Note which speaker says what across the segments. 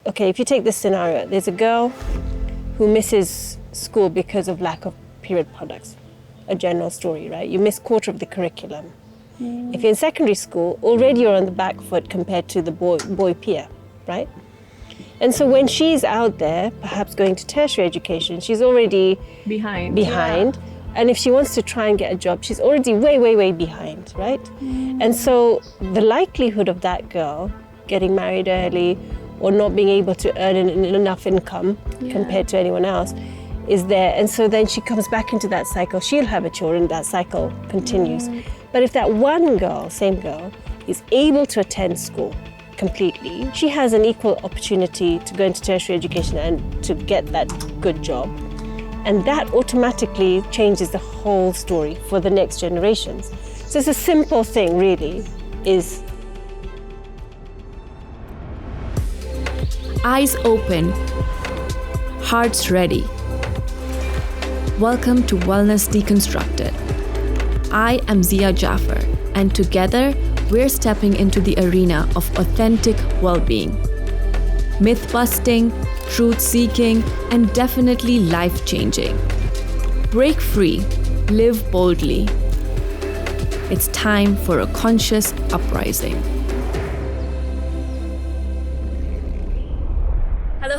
Speaker 1: okay, if you take this scenario, there's a girl who misses school because of lack of period products. A general story, right? You miss quarter of the curriculum. If you're in secondary school, already you're on the back foot compared to the boy peer, right? And so when she's out there, perhaps going to tertiary education, she's already behind. Yeah. And if she wants to try and get a job, she's already way behind, right? And so the likelihood of that girl getting married early or not being able to earn enough income compared to anyone else is there. And so then she comes back into that cycle. She'll have a children, that cycle continues. But if that one girl, same girl, is able to attend school completely, she has an equal opportunity to go into tertiary education and to get that good job. And that automatically changes the whole story for the next generations. So it's a simple thing, really, is
Speaker 2: eyes open, hearts ready. Welcome to Wellness Deconstructed. I am Zia Jaffer, and together we're stepping into the arena of authentic well-being. Myth-busting, truth-seeking, and definitely life-changing. Break free, live boldly. It's time for a conscious uprising.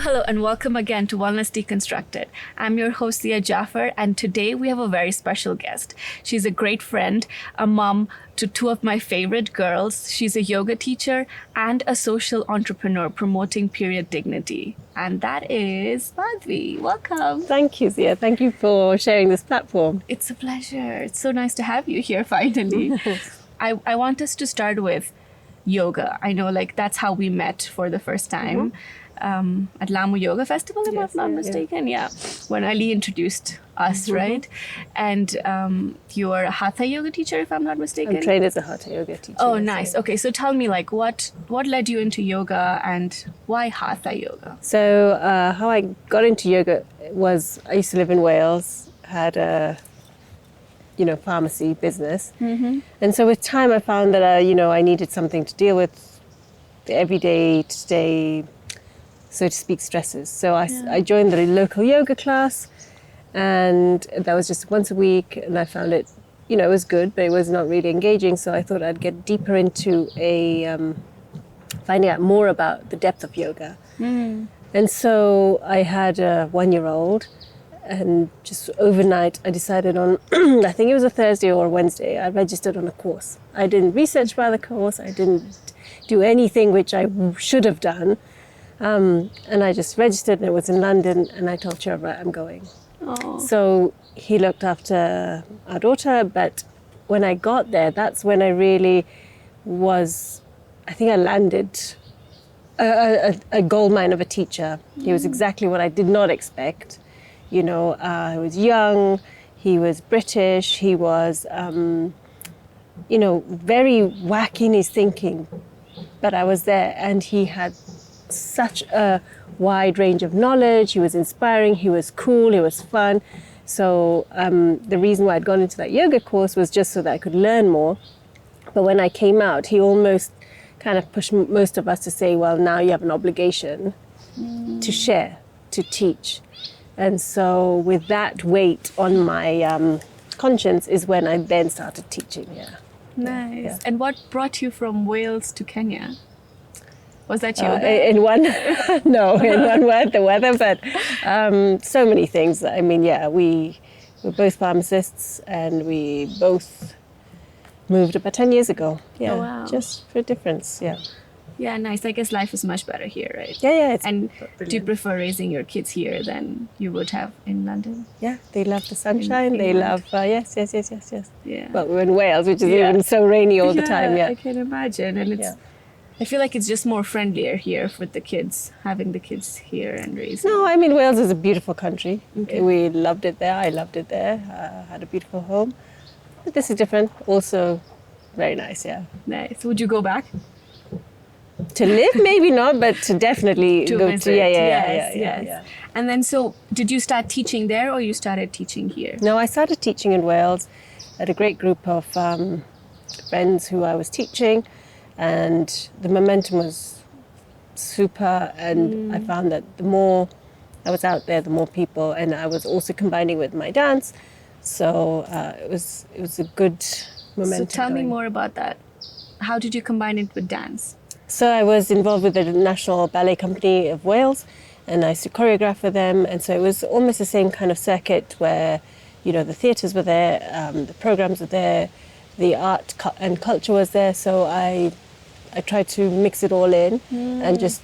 Speaker 2: Hello, and welcome again to Wellness Deconstructed. I'm your host, Zia Jaffer, and today we have a very special guest. She's a great friend, a mom to two of my favorite girls. She's a yoga teacher and a social entrepreneur promoting period dignity. And that is Madhvi. Welcome.
Speaker 1: Thank you, Zia. Thank you for sharing this platform.
Speaker 2: It's a pleasure. It's so nice to have you here finally. I want us to start with yoga. I know that's how we met for the first time. At Lamu Yoga Festival, if I'm not mistaken. Yeah. When Ali introduced us, right? And you are a Hatha yoga teacher, if I'm not mistaken.
Speaker 1: I'm trained as a Hatha yoga teacher.
Speaker 2: Oh, nice. Okay, so tell me, what led you into yoga and why Hatha yoga?
Speaker 1: So how I got into yoga was I used to live in Wales, had a pharmacy business, and so with time I found that I needed something to deal with the everyday, today, so to speak, stresses. So I joined the local yoga class, and that was just once a week, and I found it, it was good, but it was not really engaging. So I thought I'd get deeper into finding out more about the depth of yoga. And so I had a 1-year-old, and just overnight I decided on, I think it was a Thursday or a Wednesday, I registered on a course. I didn't research about the course, I didn't do anything which I should have done. And I just registered, and it was in London, and I told Chira, right, I'm going.
Speaker 2: Oh.
Speaker 1: So he looked after our daughter, but when I got there, that's when I really I think I landed a goldmine of a teacher. He was exactly what I did not expect. He was young, he was British, he was, very wacky in his thinking. But I was there, and he had such a wide range of knowledge. He was inspiring, he was cool, he was fun. So the reason why I'd gone into that yoga course was just so that I could learn more. But when I came out, he almost kind of pushed most of us to say, well, now you have an obligation to share, to teach. And so with that weight on my conscience is when I then started teaching.
Speaker 2: Nice.
Speaker 1: Yeah.
Speaker 2: And what brought you from Wales to Kenya? Was that yoga?
Speaker 1: In one word, the weather, but so many things. I mean, we were both pharmacists, and we both moved about 10 years ago. Yeah,
Speaker 2: oh, wow.
Speaker 1: Just for a difference,
Speaker 2: Yeah, nice. I guess life is much better here, right?
Speaker 1: Yeah.
Speaker 2: And
Speaker 1: brilliant.
Speaker 2: do you prefer raising your kids here than you would have in London?
Speaker 1: Yeah, they love the sunshine. They love, yes.
Speaker 2: Yeah.
Speaker 1: Well, we're in Wales, which is even so rainy all the time,
Speaker 2: I can imagine. And I feel like it's just more friendlier here with the kids, having the kids here and raising.
Speaker 1: No, I mean, Wales is a beautiful country.
Speaker 2: Okay.
Speaker 1: We loved it there. I loved it there. Had a beautiful home. But this is different. Also very nice,
Speaker 2: Nice. Would you go back?
Speaker 1: To live, maybe not, but to definitely
Speaker 2: to
Speaker 1: go
Speaker 2: visit.
Speaker 1: to,
Speaker 2: Yes. And then, so did you start teaching there, or you started teaching here?
Speaker 1: No, I started teaching in Wales. I had a great group of friends who I was teaching, and the momentum was super. And I found that the more I was out there, the more people, and I was also combining with my dance. So it was a good momentum.
Speaker 2: So tell me
Speaker 1: going.
Speaker 2: more about that. How did you combine it with dance?
Speaker 1: So I was involved with the National Ballet Company of Wales, and I used to choreograph for them. And so it was almost the same kind of circuit where, you know, the theatres were there, the programs were there, the art and culture was there. So I tried to mix it all in and just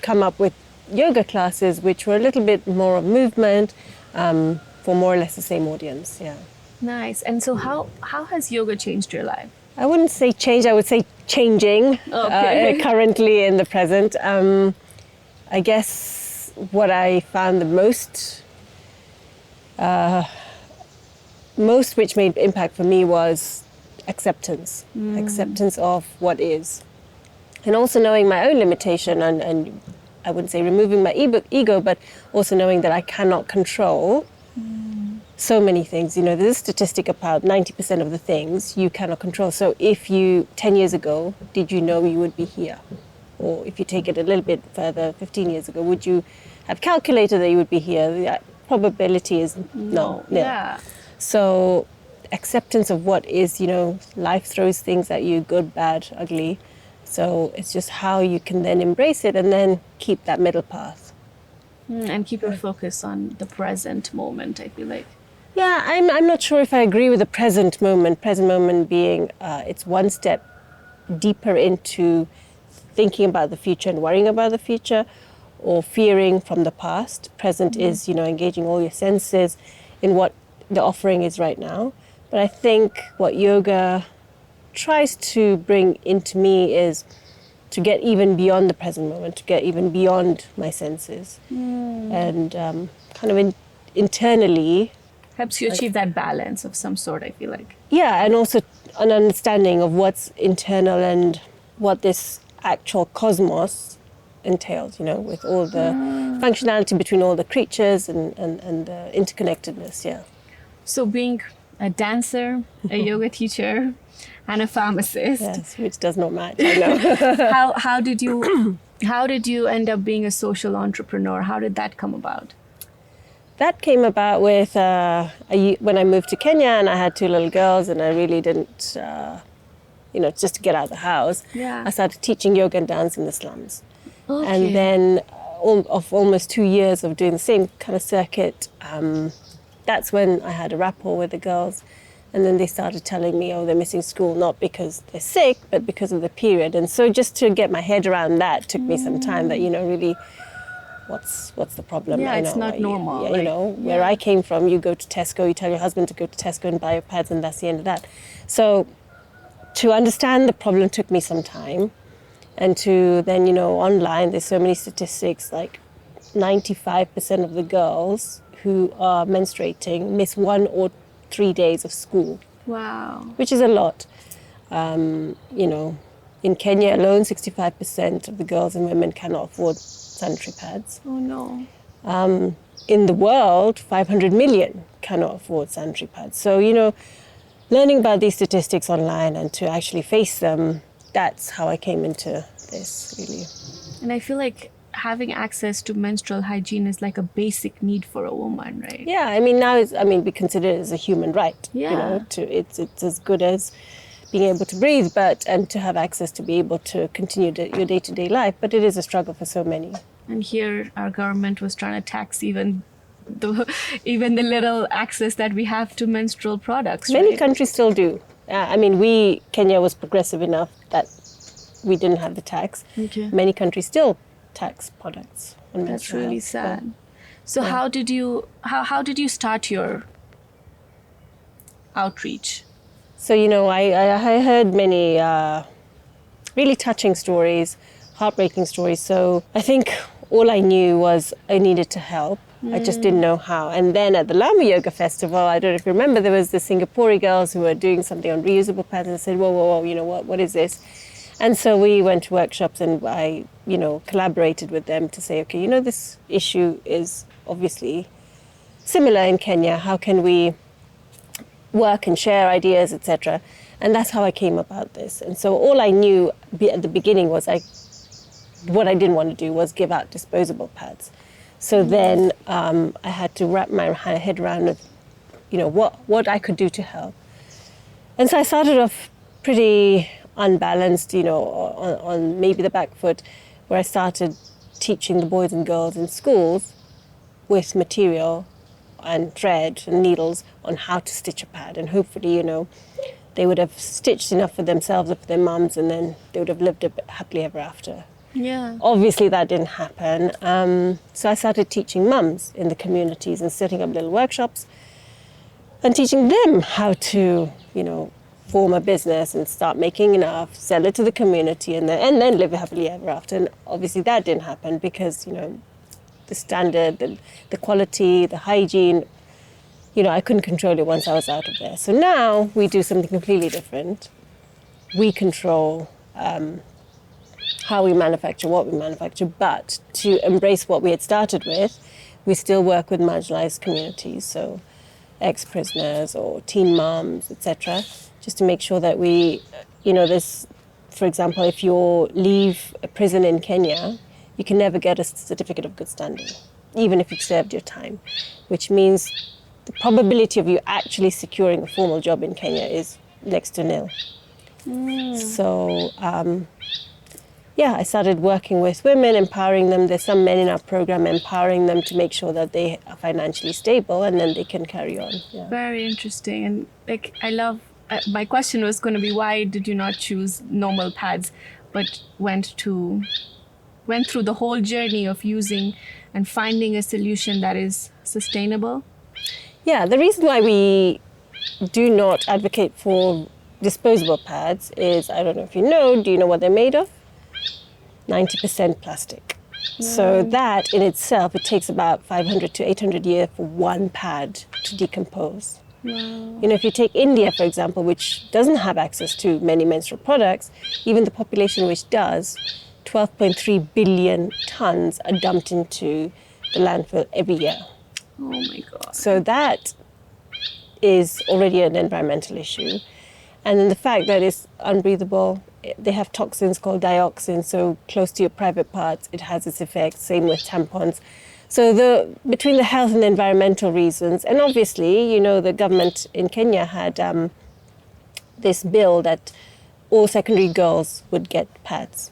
Speaker 1: come up with yoga classes, which were a little bit more of movement for more or less the same audience. Yeah.
Speaker 2: Nice. And so how has yoga changed your life?
Speaker 1: I wouldn't say change, I would say changing currently in the present. I guess what I found the most which made impact for me was acceptance, acceptance of what is. And also knowing my own limitation and I wouldn't say removing my ego, but also knowing that I cannot control so many things. You know, there's a statistic about 90% of the things you cannot control. So if you, 10 years ago, did you know you would be here? Or if you take it a little bit further, 15 years ago, would you have calculated that you would be here? The probability is no.
Speaker 2: Yeah.
Speaker 1: So acceptance of what is, you know, life throws things at you, good, bad, ugly. So it's just how you can then embrace it and then keep that middle path.
Speaker 2: And keep your focus on the present moment, I feel like.
Speaker 1: Yeah, I'm not sure if I agree with the present moment. Present moment being it's one step deeper into thinking about the future and worrying about the future, or fearing from the past. Present is, you know, engaging all your senses in what the offering is right now. But I think what yoga tries to bring into me is to get even beyond the present moment, to get even beyond my senses, and kind of internally.
Speaker 2: Helps you achieve that balance of some sort, I feel like.
Speaker 1: Yeah, and also an understanding of what's internal and what this actual cosmos entails, you know, with all the functionality between all the creatures and the interconnectedness, yeah.
Speaker 2: So being a dancer, a yoga teacher, and a pharmacist.
Speaker 1: Yes, which does not match, I know.
Speaker 2: How did you end up being a social entrepreneur? How did that come about?
Speaker 1: That came about with when I moved to Kenya and I had 2 little girls and I really didn't, just to get out of the house.
Speaker 2: Yeah.
Speaker 1: I started teaching yoga and dance in the slums.
Speaker 2: Okay.
Speaker 1: And then almost 2 years of doing the same kind of circuit, that's when I had a rapport with the girls. And then they started telling me, oh, they're missing school, not because they're sick, but because of the period. And so just to get my head around that took me some time, that, you know, really, what's the problem?
Speaker 2: Yeah, it's not normal.
Speaker 1: You know, where I came from, you go to Tesco, you tell your husband to go to Tesco and buy your pads, and that's the end of that. So to understand the problem took me some time. And to then, you know, online, there's so many statistics, like 95% of the girls who are menstruating miss 1 or 3 days of school.
Speaker 2: Wow.
Speaker 1: Which is a lot. You know, in Kenya alone, 65% of the girls and women cannot afford sanitary pads.
Speaker 2: Oh, no.
Speaker 1: In the world, 500 million cannot afford sanitary pads. So, you know, learning about these statistics online and to actually face them, that's how I came into this, really.
Speaker 2: And I feel like having access to menstrual hygiene is like a basic need for a woman, right?
Speaker 1: Yeah, I mean, now we consider it as a human right.
Speaker 2: Yeah.
Speaker 1: You know, it's as good as being able to breathe, and to have access to be able to continue your day-to-day life. But it is a struggle for so many.
Speaker 2: And here our government was trying to tax even the little access that we have to menstrual products, right?
Speaker 1: Many countries still do. Kenya was progressive enough that we didn't have the tax.
Speaker 2: Okay.
Speaker 1: Many countries still tax products on menstrual
Speaker 2: That's really
Speaker 1: health.
Speaker 2: sad. So how did you start your outreach?
Speaker 1: So, you know, I heard many really touching stories, heartbreaking stories. So I think all I knew was I needed to help. I just didn't know how. And then at the Lamu Yoga Festival, I don't know if you remember, there was the Singapore girls who were doing something on reusable pads and said, whoa, you know, what is this? And so we went to workshops and I, you know, collaborated with them to say, okay, you know, this issue is obviously similar in Kenya. How can we work and share ideas, etc.? And that's how I came about this. And so all I knew at the beginning was I what I didn't want to do was give out disposable pads. So then I had to wrap my head around, what I could do to help. And so I started off pretty unbalanced, on maybe the back foot, where I started teaching the boys and girls in schools with material and thread and needles on how to stitch a pad. And hopefully, they would have stitched enough for themselves or for their mums, and then they would have lived a bit happily ever after.
Speaker 2: Yeah.
Speaker 1: Obviously, that didn't happen. So I started teaching mums in the communities and setting up little workshops and teaching them how to, form a business and start making enough, sell it to the community, and then live happily ever after. And obviously, that didn't happen because, the standard, the quality, the hygiene, I couldn't control it once I was out of there. So now we do something completely different. We control how we manufacture, what we manufacture, but to embrace what we had started with, we still work with marginalized communities, so ex-prisoners or teen moms, etc., just to make sure that we, this, for example, if you leave a prison in Kenya, you can never get a certificate of good standing, even if you've served your time, which means the probability of you actually securing a formal job in Kenya is next to nil. So, I started working with women, empowering them. There's some men in our program empowering them to make sure that they are financially stable, and then they can carry on. Yeah.
Speaker 3: Very interesting. And I love, my question was going to be, why did you not choose normal pads, but went through the whole journey of using and finding a solution that is sustainable?
Speaker 1: Yeah, the reason why we do not advocate for disposable pads is, I don't know if you know, do you know what they're made of? 90% plastic. So that in itself, it takes about 500 to 800 years for one pad to decompose.
Speaker 3: Wow.
Speaker 1: If you take India, for example, which doesn't have access to many menstrual products, even the population which does, 12.3 billion tons are dumped into the landfill every year.
Speaker 3: Oh my God.
Speaker 1: So that is already an environmental issue. And then the fact that it's unbreathable, they have toxins called dioxin, so close to your private parts, it has its effects. Same with tampons. So between the health and the environmental reasons, and obviously, the government in Kenya had this bill that all secondary girls would get pads.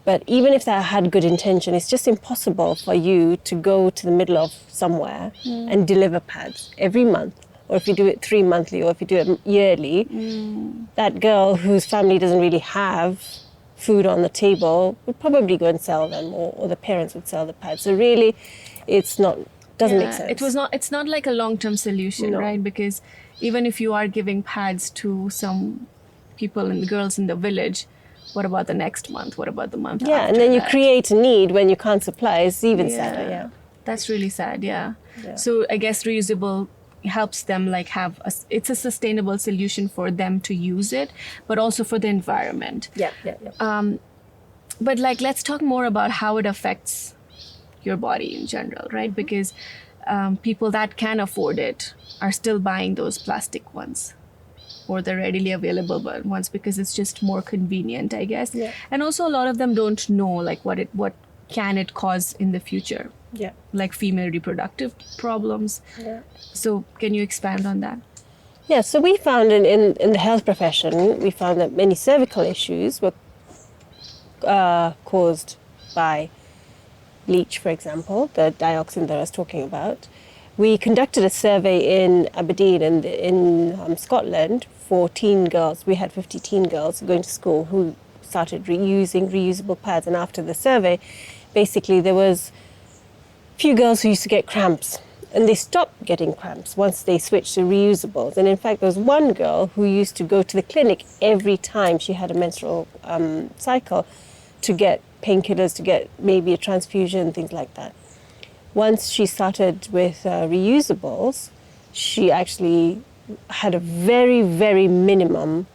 Speaker 1: But even if that had good intention, it's just impossible for you to go to the middle of somewhere and deliver pads every month. Or if you do it 3 monthly, or if you do it yearly, that girl whose family doesn't really have food on the table would probably go and sell them, or the parents would sell the pads. So really, doesn't make sense.
Speaker 3: It's not like a long-term solution, right? Because even if you are giving pads to some people and girls in the village, what about the next month? What about the month after?
Speaker 1: Yeah, and then you create a need when you can't supply. It's even sadder, yeah.
Speaker 3: That's really sad, yeah. So I guess reusable helps them it's a sustainable solution for them to use it, but also for the environment.
Speaker 1: Yeah.
Speaker 3: But let's talk more about how it affects your body in general, right? Because people that can afford it are still buying those plastic ones, or the readily available ones, because it's just more convenient, I guess.
Speaker 1: Yeah.
Speaker 3: And also a lot of them don't know what can it cause in the future.
Speaker 1: Yeah.
Speaker 3: Like female reproductive problems.
Speaker 1: Yeah.
Speaker 3: So can you expand on that?
Speaker 1: Yeah, so we found in the health profession, we found that many cervical issues were caused by bleach, for example, the dioxin that I was talking about. We conducted a survey in Aberdeen and in Scotland for teen girls. We had 50 teen girls going to school who started using reusable pads. And after the survey, basically there was few girls who used to get cramps, and they stopped getting cramps once they switched to reusables. And in fact, there was one girl who used to go to the clinic every time she had a menstrual cycle to get painkillers, to get maybe a transfusion, things like that. Once she started with reusables, she actually had a very, very minimum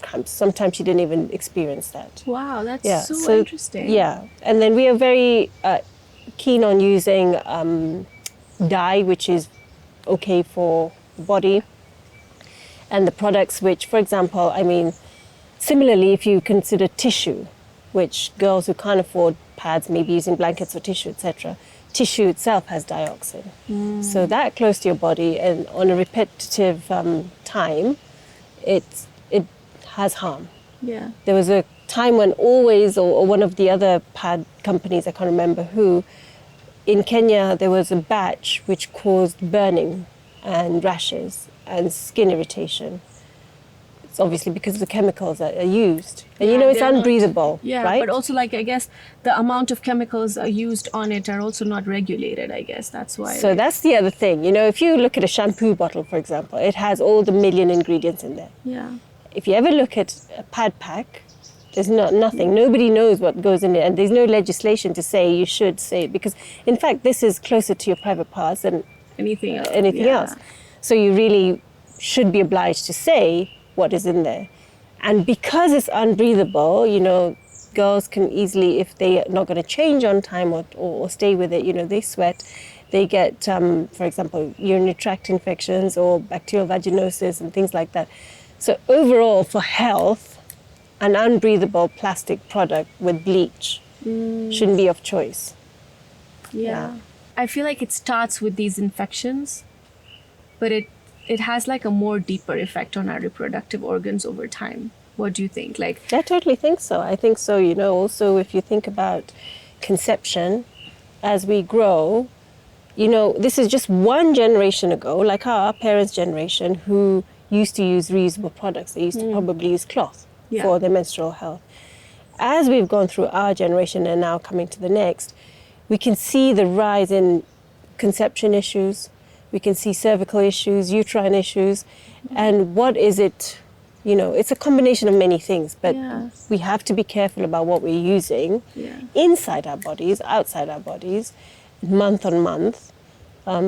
Speaker 1: cramps. Sometimes she didn't even experience that.
Speaker 3: Wow, that's so interesting.
Speaker 1: Yeah, and then we are very keen on using dye, which is okay for the body, and the products which, for example, similarly, if you consider tissue, which girls who can't afford pads may be using blankets or tissue, etc. Tissue itself has dioxin. So that close to your body and on a repetitive time, it has harm.
Speaker 3: Yeah.
Speaker 1: There was a time when Always or one of the other pad companies, I can't remember who, in Kenya there was a batch which caused burning and rashes and skin irritation. It's obviously because of the chemicals that are used. And it's unbreathable, right?
Speaker 3: But also I guess the amount of chemicals used on it are also not regulated, I guess. That's why.
Speaker 1: So that's the other thing. If you look at a shampoo bottle, for example, it has all the million ingredients in there.
Speaker 3: Yeah.
Speaker 1: If you ever look at a pad pack, there's nothing. Nobody knows what goes in it, and there's no legislation to say you should say it, because, in fact, this is closer to your private parts than
Speaker 3: anything
Speaker 1: else. So you really should be obliged to say what is in there. And because it's unbreathable, girls can easily, if they're not going to change on time or stay with it, they sweat. They get, for example, urinary tract infections or bacterial vaginosis and things like that. So overall, for health, an unbreathable plastic product with bleach shouldn't be of choice.
Speaker 3: Yeah. I feel like it starts with these infections, but it has like a more deeper effect on our reproductive organs over time. What do you think? I
Speaker 1: totally think so. I think so. Also, if you think about conception, as we grow, this is just one generation ago, like our parents' generation, who used to use reusable products. They used to probably use cloth for their menstrual health. As we've gone through our generation and now coming to the next, we can see the rise in conception issues. We can see cervical issues, uterine issues. And what is it? It's a combination of many things, but we have to be careful about what we're using inside our bodies, outside our bodies, month on month. For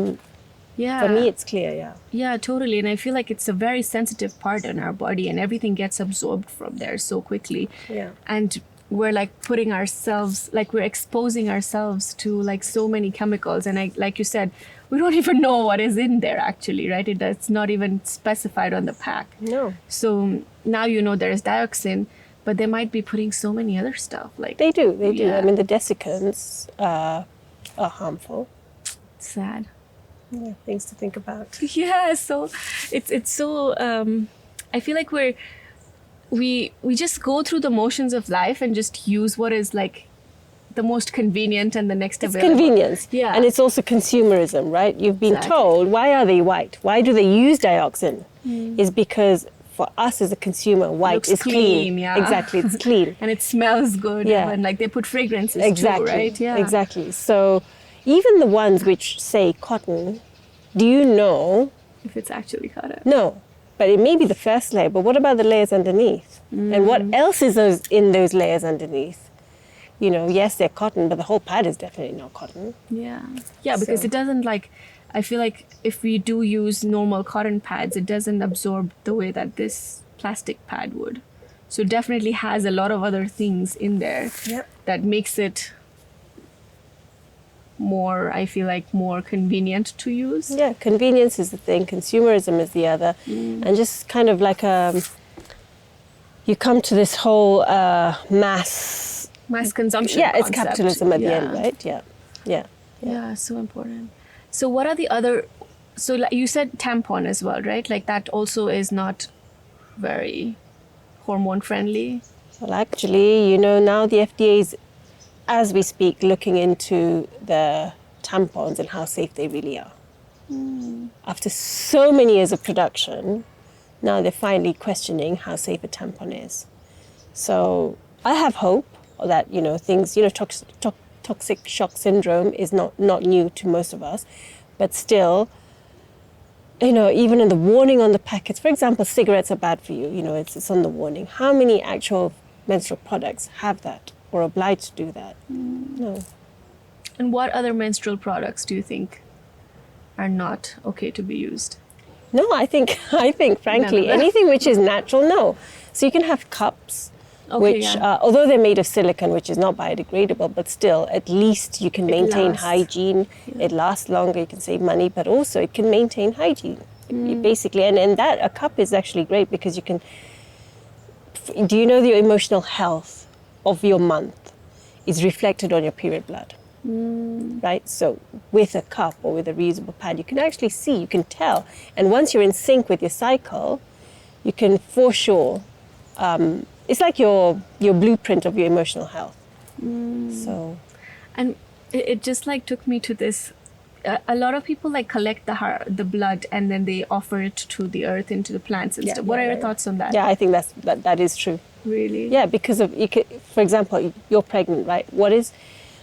Speaker 1: me, it's clear,
Speaker 3: Yeah, totally. And I feel like it's a very sensitive part in our body, and everything gets absorbed from there so quickly.
Speaker 1: Yeah.
Speaker 3: And we're putting ourselves, we're exposing ourselves to so many chemicals. And like you said, we don't even know what is in there actually, right? It's not even specified on the pack.
Speaker 1: No.
Speaker 3: So now there's dioxin, but they might be putting so many other stuff.
Speaker 1: They do. I mean, the desiccants are harmful.
Speaker 3: Sad.
Speaker 1: Yeah, things to think about.
Speaker 3: Yeah, so it's so I feel like we just go through the motions of life and just use what is the most convenient and the next available.
Speaker 1: It's convenience.
Speaker 3: Yeah.
Speaker 1: And it's also consumerism, right? You've been told, why are they white? Why do they use dioxin? Is because for us as a consumer, white is clean.
Speaker 3: Yeah.
Speaker 1: Exactly, it's clean.
Speaker 3: And it smells good.
Speaker 1: Yeah.
Speaker 3: And they put fragrances
Speaker 1: exactly.
Speaker 3: too, right? Yeah.
Speaker 1: Exactly. So even the ones which say cotton, do you know?
Speaker 3: If it's actually cotton.
Speaker 1: No. But it may be the first layer, but what about the layers underneath? And what else is in those layers underneath? Yes, they're cotton, but the whole pad is definitely not cotton.
Speaker 3: Yeah. Yeah, because it doesn't I feel like if we do use normal cotton pads, it doesn't absorb the way that this plastic pad would. So it definitely has a lot of other things in there that makes it more convenient to use.
Speaker 1: Yeah, convenience is the thing, consumerism is the other. And just kind of you come to this whole mass
Speaker 3: consumption
Speaker 1: it's
Speaker 3: concept.
Speaker 1: capitalism at the end, right? Yeah,
Speaker 3: so important. So what are the other, you said tampon as well, right? That also is not very hormone friendly.
Speaker 1: Well, actually, now the FDA is, as we speak, looking into the tampons and how safe they really are. After so many years of production, now they're finally questioning how safe a tampon is. So I have hope that, things, toxic shock syndrome is not new to most of us, but still, even in the warning on the packets, for example, cigarettes are bad for you, it's on the warning. How many actual menstrual products have that or are obliged to do that? No.
Speaker 3: And what other menstrual products do you think are not okay to be used?
Speaker 1: No, I think frankly, anything which is natural, no. So you can have cups, although they're made of silicone, which is not biodegradable, but still, at least you can maintain hygiene. Yeah. It lasts longer, you can save money, but also it can maintain hygiene, basically. And that, a cup is actually great because you can, do you know the emotional health of your month is reflected on your period blood. Right? So with a cup or with a reusable pad, you can actually see, you can tell. And once you're in sync with your cycle, you can for sure, it's like your blueprint of your emotional health. So,
Speaker 3: And it just like took me to this. A lot of people like collect the blood and then they offer it to the earth, into the plants and stuff. What are your thoughts on that?
Speaker 1: Yeah, I think that is true.
Speaker 3: Really?
Speaker 1: Yeah, because of for example, you're pregnant, right? What is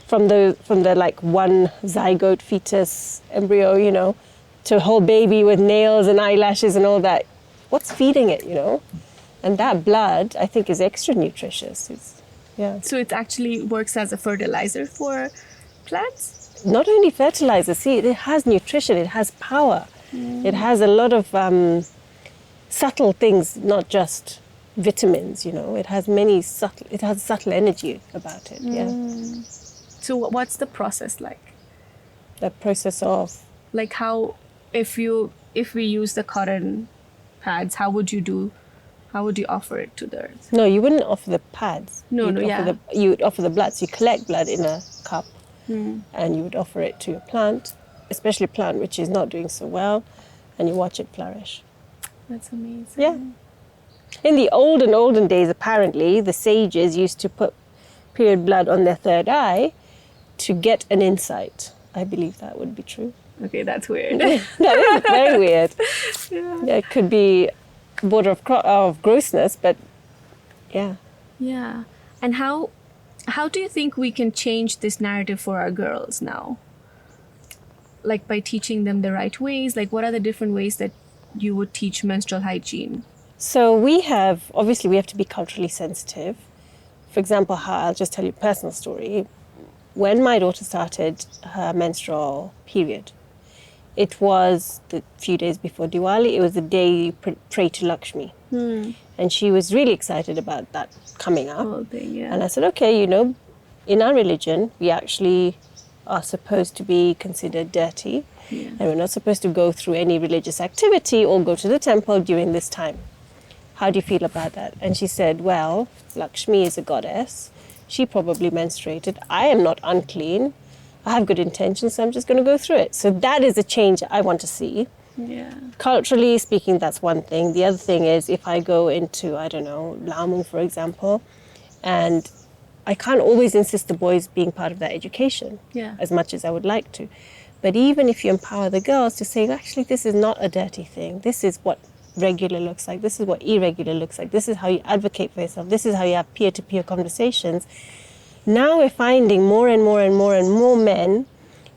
Speaker 1: from the like one zygote fetus embryo, you know, to a whole baby with nails and eyelashes and all that? What's feeding it, you know? And that blood, I think, is extra nutritious.
Speaker 3: So it actually works as a fertilizer for plants?
Speaker 1: Not only fertilizer, see, it has nutrition, it has power. It has a lot of subtle things, not just vitamins, you know. It has subtle energy about it, yeah.
Speaker 3: So what's the process like?
Speaker 1: The process of...
Speaker 3: Like how, if we use the cotton pads, how would you offer it to the earth?
Speaker 1: No, you wouldn't offer the pads. You would offer the blood. So you collect blood in a cup and you would offer it to a plant, especially a plant which is not doing so well, and you watch it flourish.
Speaker 3: That's amazing.
Speaker 1: Yeah. In the olden days, apparently, the sages used to put period blood on their third eye to get an insight. I believe that would be true.
Speaker 3: Okay, that's weird.
Speaker 1: That is very weird. Yeah, it could be border of grossness, but yeah.
Speaker 3: Yeah. And how do you think we can change this narrative for our girls now? Like by teaching them the right ways? Like what are the different ways that you would teach menstrual hygiene?
Speaker 1: So we have to be culturally sensitive. For example, I'll just tell you a personal story. When my daughter started her menstrual period, it was the few days before Diwali. It was the day you pray to Lakshmi. And she was really excited about that coming up.
Speaker 3: Whole thing, yeah.
Speaker 1: And I said, okay, you know, in our religion, we actually are supposed to be considered dirty.
Speaker 3: Yeah.
Speaker 1: And we're not supposed to go through any religious activity or go to the temple during this time. How do you feel about that? And she said, well, Lakshmi is a goddess. She probably menstruated. I am not unclean. I have good intentions, so I'm just going to go through it. So that is a change I want to see.
Speaker 3: Yeah.
Speaker 1: Culturally speaking, that's one thing. The other thing is if I go into, I don't know, Lamu, for example, and I can't always insist the boys being part of that education as much as I would like to. But even if you empower the girls to say, actually, this is not a dirty thing. This is what regular looks like. This is what irregular looks like. This is how you advocate for yourself. This is how you have peer-to-peer conversations. Now we're finding more and more and more and more men,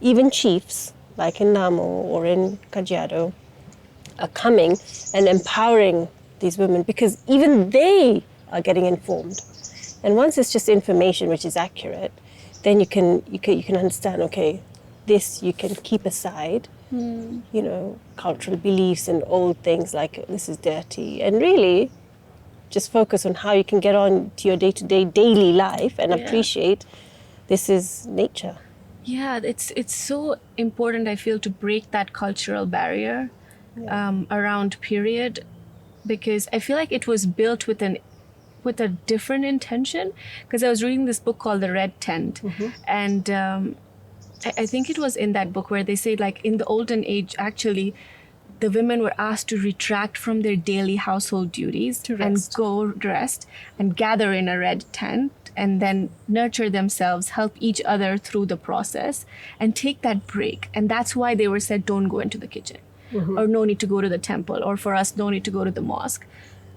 Speaker 1: even chiefs, like in Namo or in Kajiado, are coming and empowering these women because even they are getting informed. And once it's just information which is accurate, then you can understand, okay, this you can keep aside, you know, cultural beliefs and old things like this is dirty, and really just focus on how you can get on to your day-to-day daily life and appreciate this is nature.
Speaker 3: Yeah, it's so important, I feel, to break that cultural barrier around period, because I feel like it was built with a different intention. Because I was reading this book called The Red Tent, and I think it was in that book where they say, like, in the olden age, actually, the women were asked to retract from their daily household duties and go rest and gather in a red tent and then nurture themselves, help each other through the process and take that break. And that's why they were said, don't go into the kitchen or no need to go to the temple, or for us, no need to go to the mosque.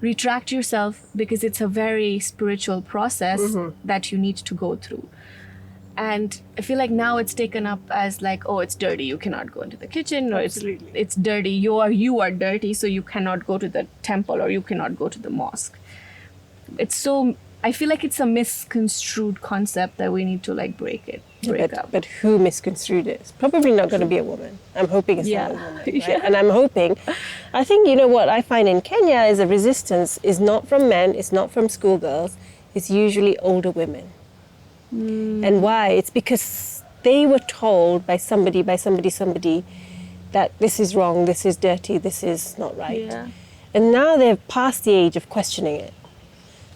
Speaker 3: Retract yourself because it's a very spiritual process that you need to go through. And I feel like now it's taken up as like, oh, it's dirty, you cannot go into the kitchen, or it's dirty, you are dirty, so you cannot go to the temple or you cannot go to the mosque. I feel like it's a misconstrued concept that we need to like break up.
Speaker 1: But who misconstrued it? It's probably not going to be a woman. I'm hoping it's not a woman, right? And I think, you know what I find in Kenya is a resistance is not from men, it's not from schoolgirls, it's usually older women. And why? It's because they were told by somebody that this is wrong, this is dirty, this is not right. Yeah. And now they're past the age of questioning it.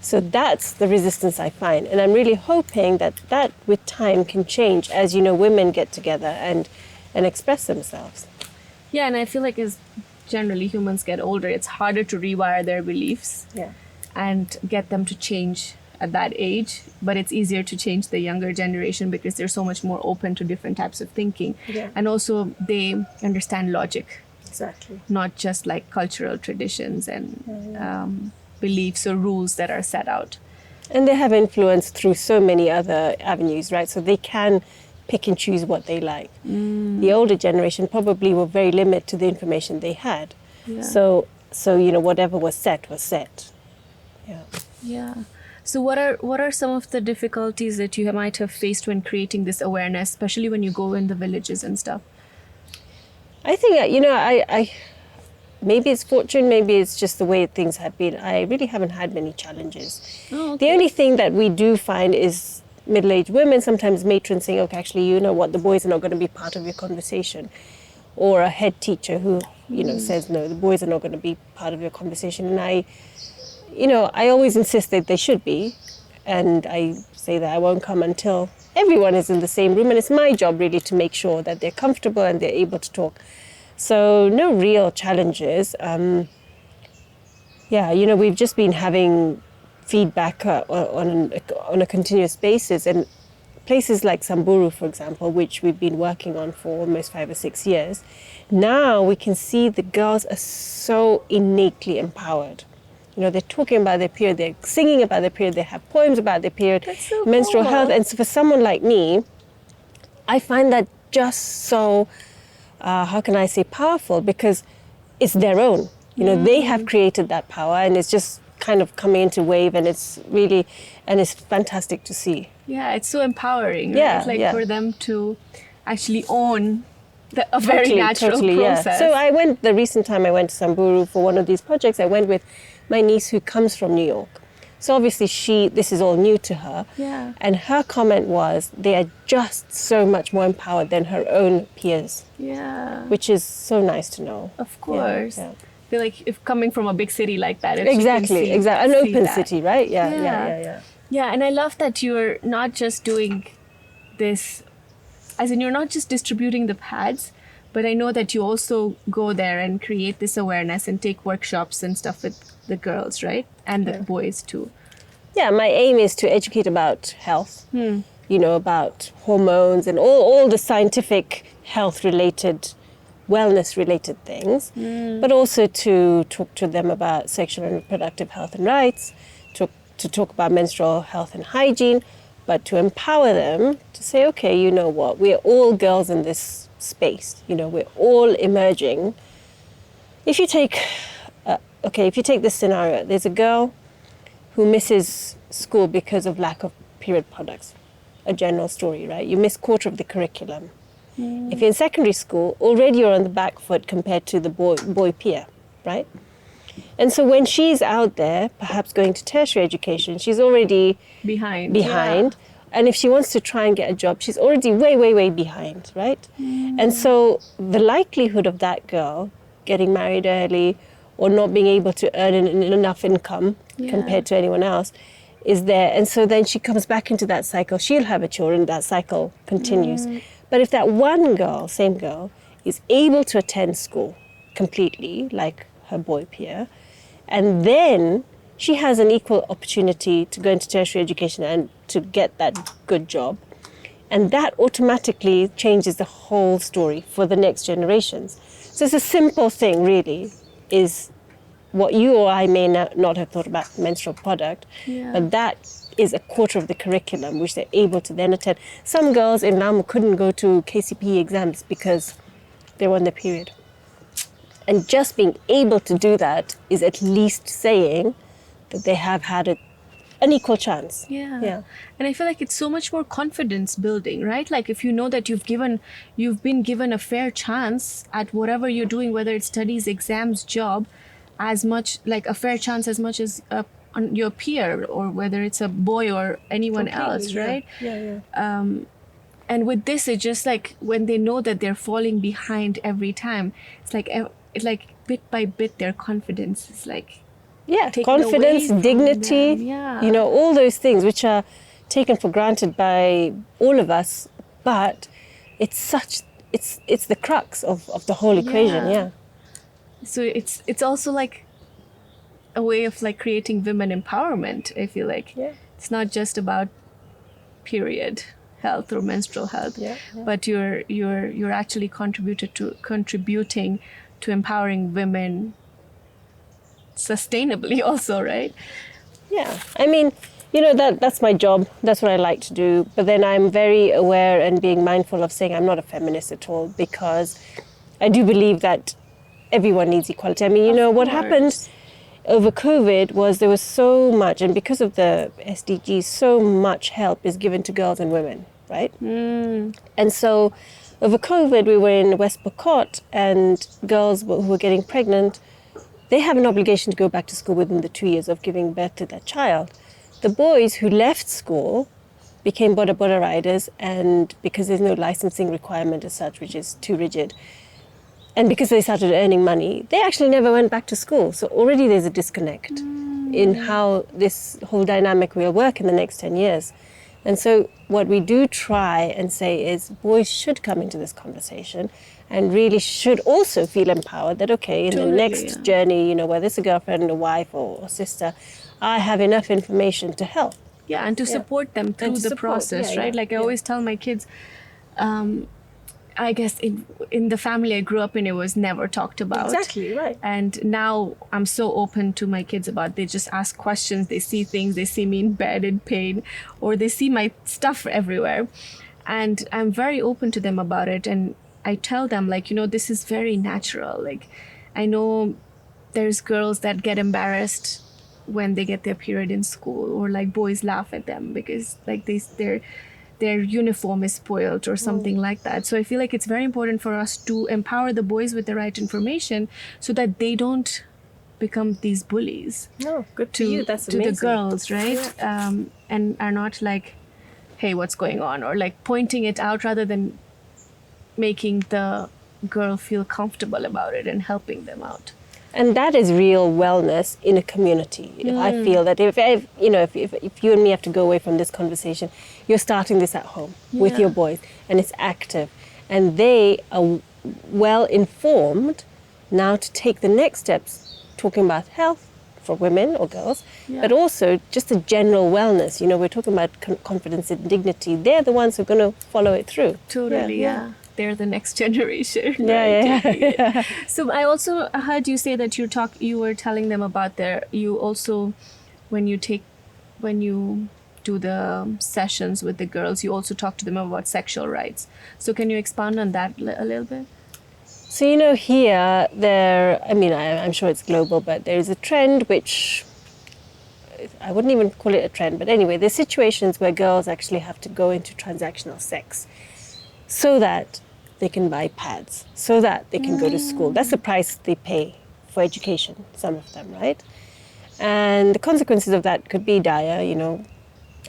Speaker 1: So that's the resistance I find. And I'm really hoping that with time can change as, women get together and express themselves.
Speaker 3: Yeah, and I feel like as generally humans get older, it's harder to rewire their beliefs
Speaker 1: Yeah.
Speaker 3: and get them to change at that age. But it's easier to change the younger generation because they're so much more open to different types of thinking.
Speaker 1: Yeah.
Speaker 3: And also they understand logic,
Speaker 1: Exactly.
Speaker 3: not just like cultural traditions and beliefs or rules that are set out.
Speaker 1: And they have influence through so many other avenues, right? So they can pick and choose what they like. The older generation probably were very limited to the information they had.
Speaker 3: Yeah.
Speaker 1: So whatever was set was set. Yeah.
Speaker 3: Yeah. So what are some of the difficulties that you might have faced when creating this awareness, especially when you go in the villages and stuff?
Speaker 1: I think I maybe it's fortune, maybe it's just the way things have been. I really haven't had many challenges.
Speaker 3: Oh, okay.
Speaker 1: The only thing that we do find is middle-aged women, sometimes matrons saying, okay, actually, you know what, the boys are not going to be part of your conversation. Or a head teacher who, says, no, the boys are not going to be part of your conversation. And I always insist that they should be. And I say that I won't come until everyone is in the same room. And it's my job really to make sure that they're comfortable and they're able to talk. So no real challenges. We've just been having feedback on a continuous basis. And places like Samburu, for example, which we've been working on for almost 5 or 6 years, now we can see the girls are so innately empowered. They're talking about their period, they're singing about their period, they have poems about their period,
Speaker 3: so
Speaker 1: menstrual
Speaker 3: cool.
Speaker 1: health. And so for someone like me, I find that just so, powerful, because it's their own. They have created that power, and it's just kind of coming into wave, and it's fantastic to see.
Speaker 3: Yeah, it's so empowering,
Speaker 1: Yeah,
Speaker 3: right? For them to actually own a very natural process.
Speaker 1: Yeah. So the recent time I went to Samburu for one of these projects, I went with my niece who comes from New York. So obviously this is all new to her.
Speaker 3: Yeah.
Speaker 1: And her comment was, they are just so much more empowered than her own peers.
Speaker 3: Yeah.
Speaker 1: Which is so nice to know.
Speaker 3: Of course.
Speaker 1: Yeah.
Speaker 3: I feel like if coming from a big city like that,
Speaker 1: Exactly. An open
Speaker 3: that.
Speaker 1: city, right? Yeah.
Speaker 3: Yeah, and I love that you're not just doing this, as in you're not just distributing the pads, but I know that you also go there and create this awareness and take workshops and stuff with the girls, right? And the boys too.
Speaker 1: Yeah, my aim is to educate about health, about hormones and all the scientific health-related, wellness-related things, but also to talk to them about sexual and reproductive health and rights, to talk about menstrual health and hygiene, but to empower them to say, okay, you know what, we're all girls in this space, we're all emerging. If you take this scenario, there's a girl who misses school because of lack of period products, a general story, right? You miss quarter of the curriculum. If you're in secondary school, already you're on the back foot compared to the boy peer, right? And so when she's out there, perhaps going to tertiary education, she's already
Speaker 3: behind.
Speaker 1: Yeah. And if she wants to try and get a job, she's already way, way, way behind, right? And so the likelihood of that girl getting married early or not being able to earn enough income compared to anyone else is there. And so then she comes back into that cycle. She'll have a children, that cycle continues. But if that one girl, same girl, is able to attend school completely, like her boy peer, and then she has an equal opportunity to go into tertiary education and to get that good job. And that automatically changes the whole story for the next generations. So it's a simple thing, really, is what you or I may not have thought about menstrual product, but that is a quarter of the curriculum, which they're able to then attend. Some girls in Lamu couldn't go to KCPE exams because they were on their period. And just being able to do that is at least saying that they have had an equal chance.
Speaker 3: Yeah. And I feel like it's so much more confidence building, right? Like if you know that you've been given a fair chance at whatever you're doing, whether it's studies, exams, job, as much like a fair chance as much as on your peer, or whether it's a boy or anyone else, right?
Speaker 1: Yeah.
Speaker 3: And with this, it's just like when they know that they're falling behind every time, it's like bit by bit, their confidence is like taken
Speaker 1: confidence,
Speaker 3: away from
Speaker 1: dignity,
Speaker 3: them. Yeah.
Speaker 1: you know, all those things which are taken for granted by all of us, but it's the crux of the whole equation. Yeah.
Speaker 3: So it's also like a way of like creating women empowerment. I feel like it's not just about period health or menstrual health, but you're actually contributing to empowering women sustainably also, right?
Speaker 1: Yeah, I mean, you know, that's my job. That's what I like to do. But then I'm very aware and being mindful of saying I'm not a feminist at all, because I do believe that everyone needs equality. I mean, you know, what happened over COVID was there was so much, and because of the SDGs, so much help is given to girls and women, right? And so over COVID, we were in West Pokot, and girls who were getting pregnant, they have an obligation to go back to school within the 2 years of giving birth to their child. The boys who left school became boda boda riders, and because there's no licensing requirement as such, which is too rigid, and because they started earning money, they actually never went back to school. So already there's a disconnect in how this whole dynamic will work in the next 10 years. And so what we do try and say is boys should come into this conversation and really should also feel empowered that, okay, in the next journey, you know, whether it's a girlfriend, a wife or sister, I have enough information to help.
Speaker 3: Yeah, and to support them through the process, right? Like I always tell my kids, I guess in the family I grew up in, it was never talked about.
Speaker 1: Exactly, right.
Speaker 3: And now I'm so open to my kids about, they just ask questions, they see things, they see me in bed in pain, or they see my stuff everywhere. And I'm very open to them about it. And I tell them, like, you know, this is very natural. Like, I know there's girls that get embarrassed when they get their period in school, or like boys laugh at them because like their uniform is spoiled or something like that. So I feel like it's very important for us to empower the boys with the right information so that they don't become these bullies.
Speaker 1: No, good to you. That's
Speaker 3: amazing. To the girls, right? Yeah. And are not like, hey, what's going on? Or like pointing it out rather than making the girl feel comfortable about it and helping them out.
Speaker 1: And that is real wellness in a community. I feel that if you and me have to go away from this conversation, you're starting this at home with your boys, and it's active, and they are well informed now to take the next steps, talking about health for women or girls, but also just a general wellness. You know, we're talking about confidence and dignity. They're the ones who are going to follow it through.
Speaker 3: Totally, yeah. They're the next generation.
Speaker 1: Yeah.
Speaker 3: So I also heard you say that you were telling them about you also, when you do the sessions with the girls, you also talk to them about sexual rights. So can you expand on that a little bit?
Speaker 1: So, you know, here, I'm sure it's global, but there is a trend which, I wouldn't even call it a trend, but anyway, there's situations where girls actually have to go into transactional sex so that they can buy pads, so that they can go to school. That's the price they pay for education, some of them, right? And the consequences of that could be dire, you know,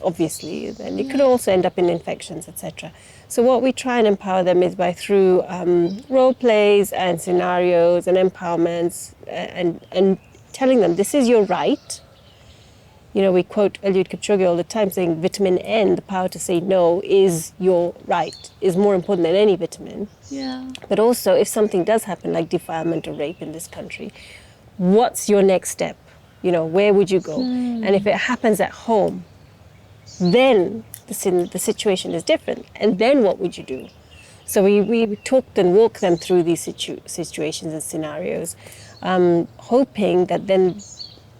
Speaker 1: obviously. And it could also end up in infections, etc. So what we try and empower them is through role plays and scenarios and empowerments and telling them this is your right. You know, we quote Eliud Kipchoge all the time saying vitamin N, the power to say no, is your right, is more important than any vitamin.
Speaker 3: Yeah.
Speaker 1: But also, if something does happen, like defilement or rape in this country, what's your next step? You know, where would you go? And if it happens at home, then the situation is different. And then what would you do? So we talked and walked them through these situations and scenarios, hoping that then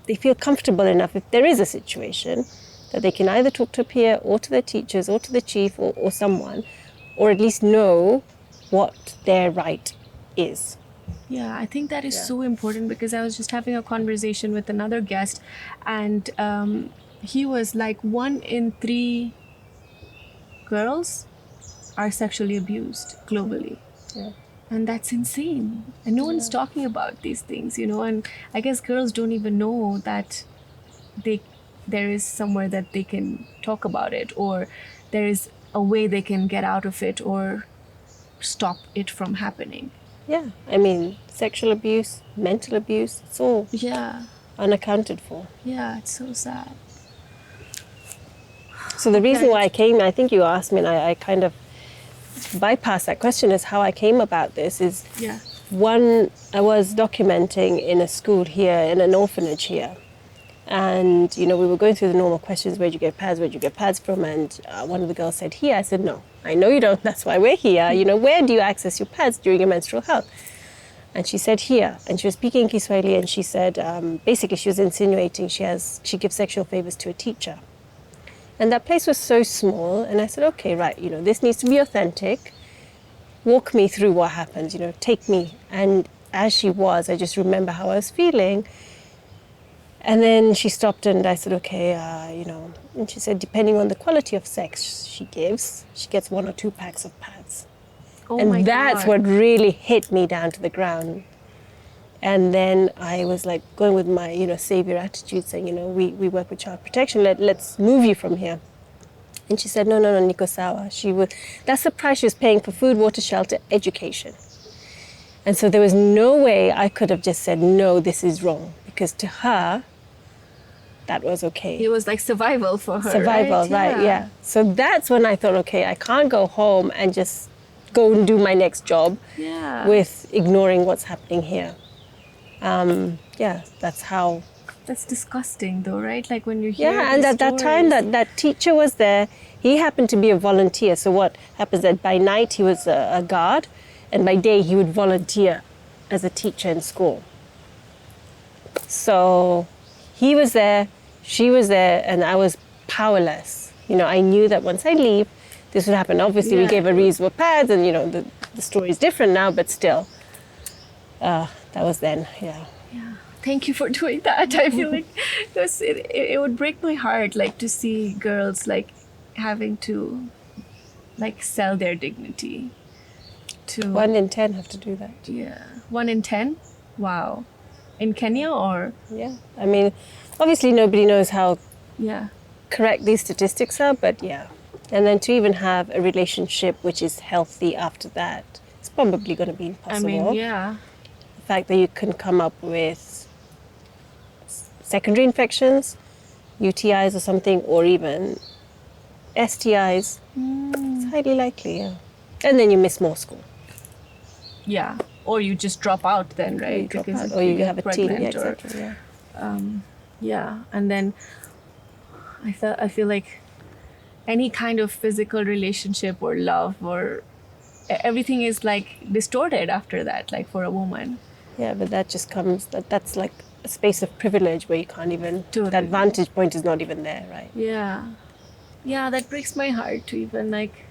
Speaker 1: they feel comfortable enough if there is a situation that they can either talk to a peer or to their teachers or to the chief or someone, or at least know what their right is.
Speaker 3: Yeah, I think that is so important, because I was just having a conversation with another guest, and he was like 1 in 3 girls are sexually abused globally.
Speaker 1: Yeah.
Speaker 3: And that's insane. And no one's talking about these things, you know. And I guess girls don't even know that there is somewhere that they can talk about it, or there is a way they can get out of it or stop it from happening.
Speaker 1: Yeah, I mean, sexual abuse, mental abuse, it's all.
Speaker 3: Yeah.
Speaker 1: unaccounted for.
Speaker 3: Yeah, it's so sad.
Speaker 1: So the reason why I came, I think you asked me, and I kind of bypassed that question, is how I came about this is,
Speaker 3: Yeah.
Speaker 1: one, I was documenting in a school here, in an orphanage here. And, we were going through the normal questions, where'd you get pads, where'd you get pads from? And one of the girls said, here. I said, no, I know you don't, that's why we're here. Where do you access your pads during your menstrual health? And she said, here. And she was speaking Kiswahili, and she said, basically she was insinuating she gives sexual favors to a teacher. And that place was so small, and I said, okay, right, this needs to be authentic. Walk me through what happens, take me. And as she was, I just remember how I was feeling. And then she stopped, and I said, okay, and she said, depending on the quality of sex she gives, she gets 1 or 2 packs of pads.
Speaker 3: Oh
Speaker 1: and
Speaker 3: my
Speaker 1: that's
Speaker 3: God.
Speaker 1: what really hit me down to the ground. And then I was like going with my, savior attitude, saying, we work with child protection. Let's move you from here. And she said, no, Niko sawa. That's the price she was paying for food, water, shelter, education. And so there was no way I could have just said, no, this is wrong. Because to her, that was okay.
Speaker 3: It was like survival for her.
Speaker 1: Survival, right, yeah. So that's when I thought, okay, I can't go home and just go and do my next job with ignoring what's happening here. That's how.
Speaker 3: That's disgusting though, right? Like when you hear
Speaker 1: and at that time that teacher was there, he happened to be a volunteer. So what happens that by night he was a guard, and by day he would volunteer as a teacher in school. So he was there, she was there, and I was powerless. I knew that once I leave, this would happen. Obviously, we gave her reusable pads, and the story is different now, but still, that was then, yeah.
Speaker 3: Thank you for doing that. I feel like it would break my heart, like to see girls like having to like sell their dignity.
Speaker 1: 1 in 10 have to do that.
Speaker 3: Yeah, 1 in 10. Wow, in Kenya or
Speaker 1: yeah. I mean, obviously nobody knows how correct these statistics are, but yeah. And then to even have a relationship which is healthy after that, it's probably going to be impossible.
Speaker 3: I mean, yeah.
Speaker 1: The fact that you can come up with secondary infections, UTIs or something, or even STIs, it's highly likely, yeah. And then you miss more school.
Speaker 3: Yeah, or you just drop out then, right?
Speaker 1: Because or you have a teen, yeah, exactly,
Speaker 3: yeah. And then I feel like any kind of physical relationship or love or everything is like distorted after that, like for a woman.
Speaker 1: Yeah, but that just comes, that's like a space of privilege where you can't even, that vantage point is not even there, right?
Speaker 3: Yeah, that breaks my heart to even like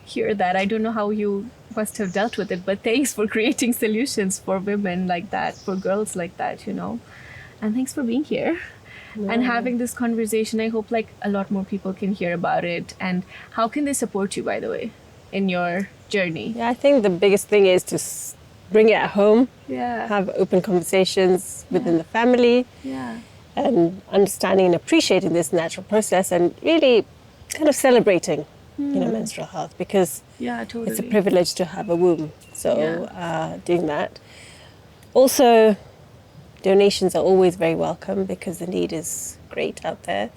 Speaker 3: hear that. I don't know how you must have dealt with it, but thanks for creating solutions for women like that, for girls like that, and thanks for being here and having this conversation. I hope like a lot more people can hear about it. And how can they support you, by the way, in your journey?
Speaker 1: Yeah, I think the biggest thing is to bring it at home, have open conversations within the family, and understanding and appreciating this natural process, and really kind of celebrating, menstrual health, because
Speaker 3: totally.
Speaker 1: it's a privilege to have a womb. So doing that. Also, donations are always very welcome because the need is great out there.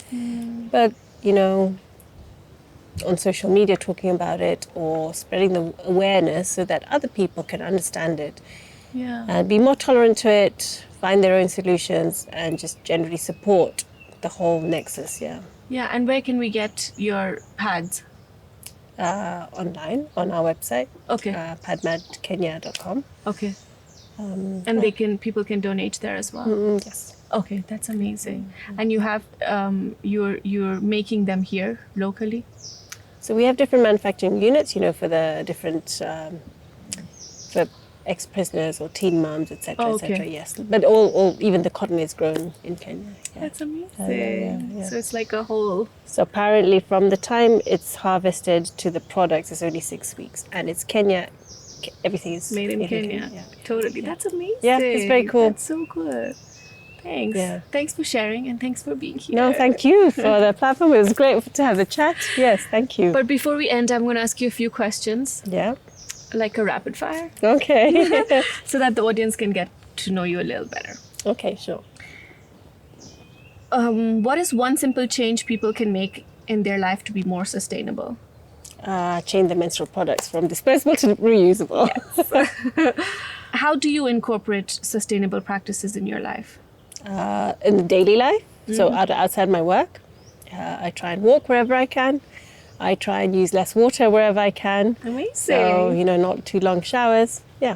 Speaker 1: But, on social media talking about it or spreading the awareness so that other people can understand it and be more tolerant to it, find their own solutions, and just generally support the whole nexus.
Speaker 3: And where can we get your pads?
Speaker 1: Online on our website, padmadkenya.com.
Speaker 3: Okay. And people can donate there as well.
Speaker 1: Yes.
Speaker 3: Okay, that's amazing. And you have you're making them here locally?
Speaker 1: So we have different manufacturing units, for the different for ex-prisoners or teen moms, etc., etc. Yes, but all even the cotton is grown in Kenya. Yeah.
Speaker 3: That's amazing. So it's like a whole.
Speaker 1: So apparently, from the time it's harvested to the products, it's only 6 weeks, and it's Kenya. Everything is
Speaker 3: made in Kenya. Totally. That's amazing.
Speaker 1: Yeah, it's very cool.
Speaker 3: That's so good. Thanks.
Speaker 1: Yeah.
Speaker 3: Thanks for sharing, and thanks for being here.
Speaker 1: No, thank you for the platform. It was great to have the chat. Yes, thank you.
Speaker 3: But before we end, I'm going to ask you a few questions.
Speaker 1: Yeah.
Speaker 3: Like a rapid fire.
Speaker 1: Okay.
Speaker 3: So that the audience can get to know you a little better.
Speaker 1: Okay, sure.
Speaker 3: What is one simple change people can make in their life to be more sustainable?
Speaker 1: Change the menstrual products from disposable to reusable.
Speaker 3: How do you incorporate sustainable practices in your life?
Speaker 1: In the daily life, so outside my work, I try and walk wherever I can. I try and use less water wherever I can.
Speaker 3: Amazing.
Speaker 1: So, not too long showers. Yeah.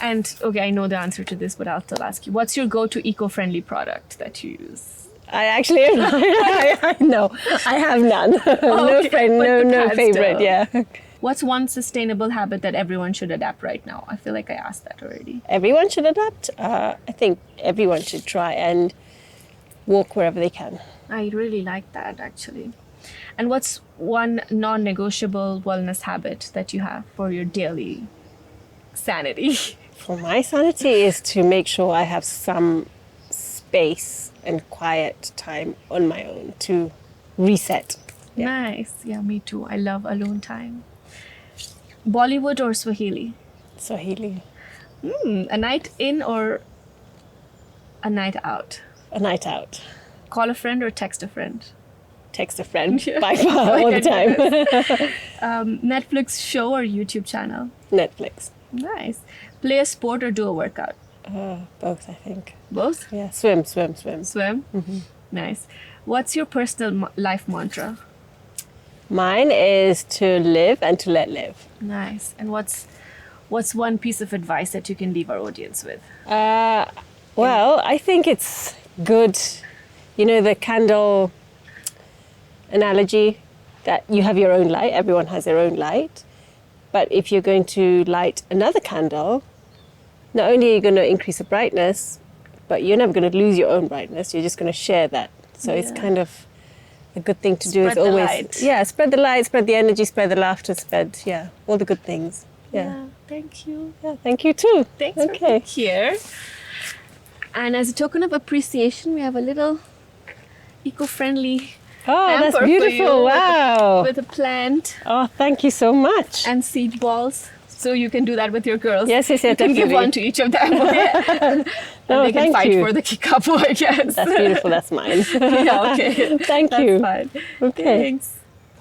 Speaker 3: And okay, I know the answer to this, but I'll still ask you. What's your go-to eco-friendly product that you use?
Speaker 1: I actually, no, I have none. No
Speaker 3: Okay,
Speaker 1: friend,
Speaker 3: but the
Speaker 1: no
Speaker 3: pads
Speaker 1: favorite,
Speaker 3: still.
Speaker 1: yeah.
Speaker 3: What's one sustainable habit that everyone should adapt right now? I feel like I asked that already.
Speaker 1: Everyone should adapt. I think everyone should try and walk wherever they can.
Speaker 3: I really like that, actually. And what's one non-negotiable wellness habit that you have for your daily sanity?
Speaker 1: For my sanity is to make sure I have some space and quiet time on my own to reset. Yeah.
Speaker 3: Nice. Yeah, me too. I love alone time. Bollywood or Swahili?
Speaker 1: Swahili.
Speaker 3: A night in or a night out?
Speaker 1: A night out.
Speaker 3: Call a friend or text a friend?
Speaker 1: Text a friend by far all the time.
Speaker 3: Netflix show or YouTube channel?
Speaker 1: Netflix.
Speaker 3: Nice. Play a sport or do a workout?
Speaker 1: Both, I think.
Speaker 3: Both?
Speaker 1: Yeah, swim.
Speaker 3: Swim? Nice. What's your personal life mantra?
Speaker 1: Mine is to live and to let live.
Speaker 3: Nice. And what's one piece of advice that you can leave our audience with?
Speaker 1: Well, I think it's good, the candle analogy, that you have your own light, everyone has their own light. But if you're going to light another candle, not only are you going to increase the brightness, but you're never going to lose your own brightness, you're just going to share that. So it's kind of a good thing to do is
Speaker 3: Spread the
Speaker 1: always
Speaker 3: light.
Speaker 1: Spread the light, spread the energy, spread the laughter, spread all the good things.
Speaker 3: Thank you.
Speaker 1: Yeah, thank you too.
Speaker 3: Thanks for being here. And as a token of appreciation, we have a little eco-friendly
Speaker 1: Oh, that's
Speaker 3: hamper for
Speaker 1: beautiful.
Speaker 3: you
Speaker 1: Wow.
Speaker 3: with a plant
Speaker 1: Oh, thank you so much.
Speaker 3: and seed balls. So you can do that with your girls.
Speaker 1: Yes,
Speaker 3: You can give
Speaker 1: definitely.
Speaker 3: one to each of them. Okay? And
Speaker 1: No,
Speaker 3: they can
Speaker 1: thank
Speaker 3: fight
Speaker 1: you.
Speaker 3: for the kikapu, I guess.
Speaker 1: That's beautiful. That's mine.
Speaker 3: Yeah, okay.
Speaker 1: Thank
Speaker 3: That's
Speaker 1: you.
Speaker 3: fine.
Speaker 1: Okay.
Speaker 3: Thanks.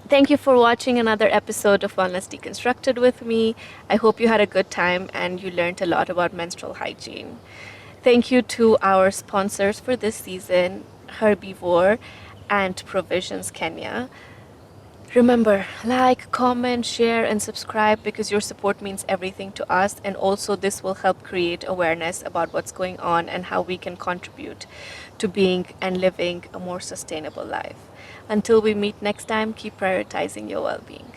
Speaker 3: Thank you for watching another episode of Wellness Deconstructed with me. I hope you had a good time and you learned a lot about menstrual hygiene. Thank you to our sponsors for this season, Herbivore and Provisions Kenya. Remember, like, comment, share, and subscribe because your support means everything to us, and also this will help create awareness about what's going on and how we can contribute to being and living a more sustainable life. Until we meet next time, keep prioritizing your well-being.